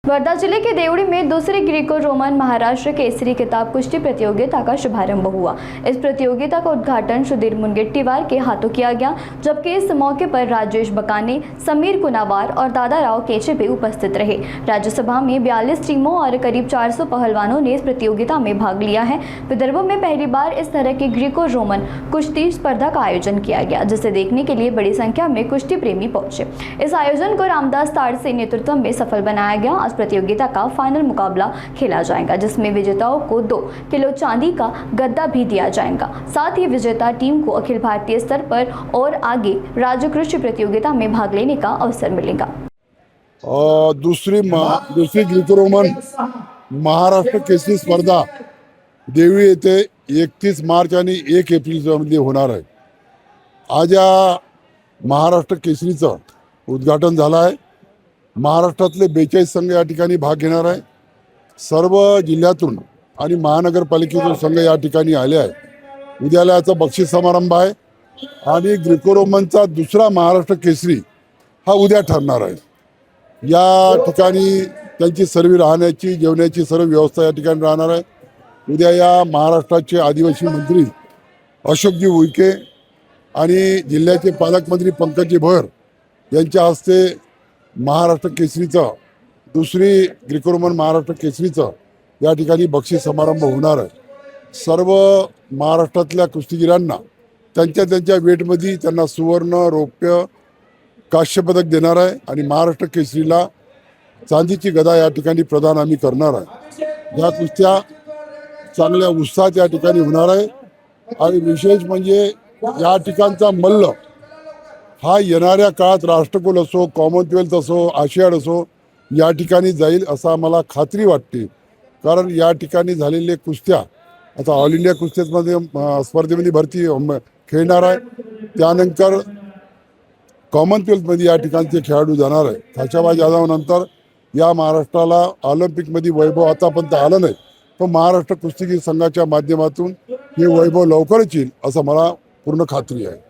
वर्धा जिले के देवड़ी में दूसरी ग्रीको रोमन महाराष्ट्र केसरी किताब कुश्ती प्रतियोगिता का शुभारंभ हुआ। इस प्रतियोगिता का उद्घाटन सुधीर मुनगंटीवार के हाथों किया गया, जबकि इस मौके पर राजेश बकाने, समीर कुनावार और दादाराव केचे भी उपस्थित रहे। राज्यसभा में 42 टीमों और करीब 400 पहलवानों ने इस प्रतियोगिता में भाग लिया है। विदर्भ में पहली बार इस तरह की ग्रीको रोमन कुश्ती स्पर्धा का आयोजन किया गया, जिसे देखने के लिए बड़ी संख्या में कुश्ती प्रेमी पहुंचे। इस आयोजन को रामदास ताड़से नेतृत्व में सफल बनाया गया। आज प्रतियोगिता का फाइनल मुकाबला खेला जाएगा, जिसमें विजेताओं को 2 किलो चांदी का गद्दा भी दिया जाएगा। साथ ही विजेता टीम को अखिल भारतीय स्तर पर और आगे राज्य कृषि प्रतियोगिता में भाग लेने का अवसर मिलेगा। दूसरी ग्रीको रोमन महाराष्ट्र केसरी स्पर्धा देवळी येथे 31 मार्च आणि 1 एप्रिल मध्ये होणार आहे। आज या महाराष्ट्र केसरीचं उद्घाटन झालं आहे। महाराष्ट्रातले 42 संघ या ठिकाणी भाग घेणार आहे। सर्व जिल्ह्यातून आणि महानगरपालिकेतून संघ या ठिकाणी आले आहे। उद्याला याचा बक्षीस समारंभ आहे आणि ग्रीको रोमनचा दुसरा महाराष्ट्र केसरी हा उद्या ठरणार आहे। या ठिकाणी त्यांची सर्व राहण्याची जेवणाची सर्व व्यवस्था या ठिकाणी राहणार आहे। उद्या या महाराष्ट्राचे आदिवासी मंत्री अशोकजी उईके आणि जिल्ह्याचे पालकमंत्री पंकजी भोयर यांच्या हस्ते महाराष्ट्र केसरीचं दुसरी ग्रीको रोमन महाराष्ट्र केसरीचं या ठिकाणी बक्षीस समारंभ होणार आहे। सर्व महाराष्ट्रातल्या कुस्तीगीरांना त्यांच्या वेटमध्ये त्यांना सुवर्ण, रौप्य, कांस्य पदक देणार आहे आणि महाराष्ट्र केसरीला चांदीची गदा या ठिकाणी प्रदान आम्ही करणार आहे। या कुस्त्या चांगल्या उत्साहात या ठिकाणी होणार आहे आणि विशेष म्हणजे या ठिकाणचा मल्ल हा येणाऱ्या काळात राष्ट्रकुल असो, कॉमनवेल्थ असो, आशियाड असो या ठिकाणी जाईल असं आम्हाला खात्री वाटते। कारण या ठिकाणी झालेले कुस्त्या आता ऑल इंडिया कुस्त्यामध्ये स्पर्धेमध्ये भरती खेळणार आहे। त्यानंतर कॉमनवेल्थमध्ये या ठिकाणचे खेळाडू जाणार आहे। खाशाबा जाधव नंतर या महाराष्ट्राला ऑलिम्पिकमध्ये वैभव आतापर्यंत आलं नाही, पण महाराष्ट्र कुस्तीगीर संघाच्या माध्यमातून हे वैभव लवकरच येईल असं मला पूर्ण खात्री आहे।